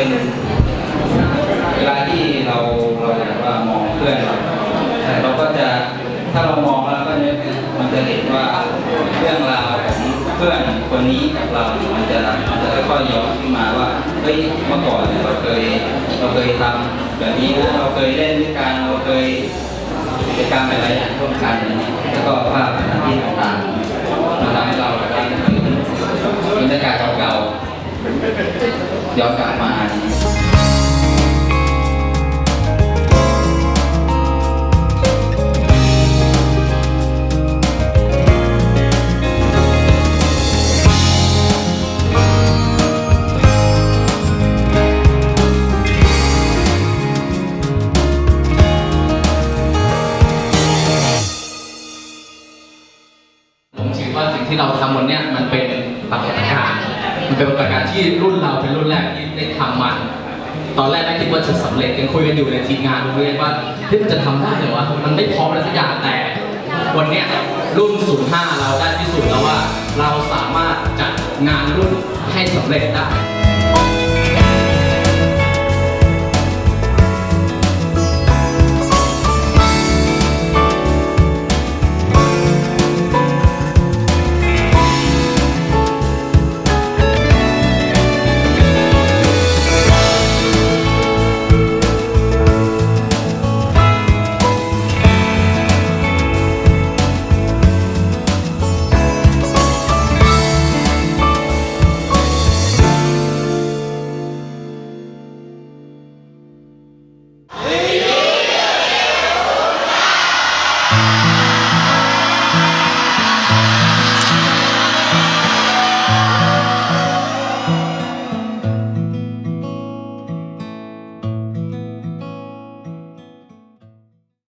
เป็นเวลาที่เราแบบว่ามองเพื่อนเราก็จะถ้าเรามองแล้วก็มันจะเห็นว่าเรื่องราวของเพื่อนคนนี้กับเรามันจะค่อยๆย้อนขึ้นมาว่าเฮ้ยเมื่อก่อนเราเคยทำแบบนี้นะเราเคยเล่นด้วยกันเราเคยกิจกรรมอะไรอย่างร่วมกันแล้วก็ภาพสถานที่ต่างๆมันทำให้เราได้ถึงบรรยากาศเก่าๆย้อนกลับมาผมคิดว่าสิ่งที่เราทำวันนี้มันเป็นปรากฏการณ์ที่รุ่นเราเป็นรุ่นแรกที่ได้ทำมันตอนแรกไม่คิดว่าจะสำเร็จยังคุยกันอยู่ในทีมงานโรงเรียนว่าที่มันจะทำได้เหรอวะมันไม่พร้อมอะไรสักอย่างแต่วันนี้รุ่น 05 เราได้พิสูจน์แล้วว่าเราสามารถจัดงานรุ่นให้สำเร็จได้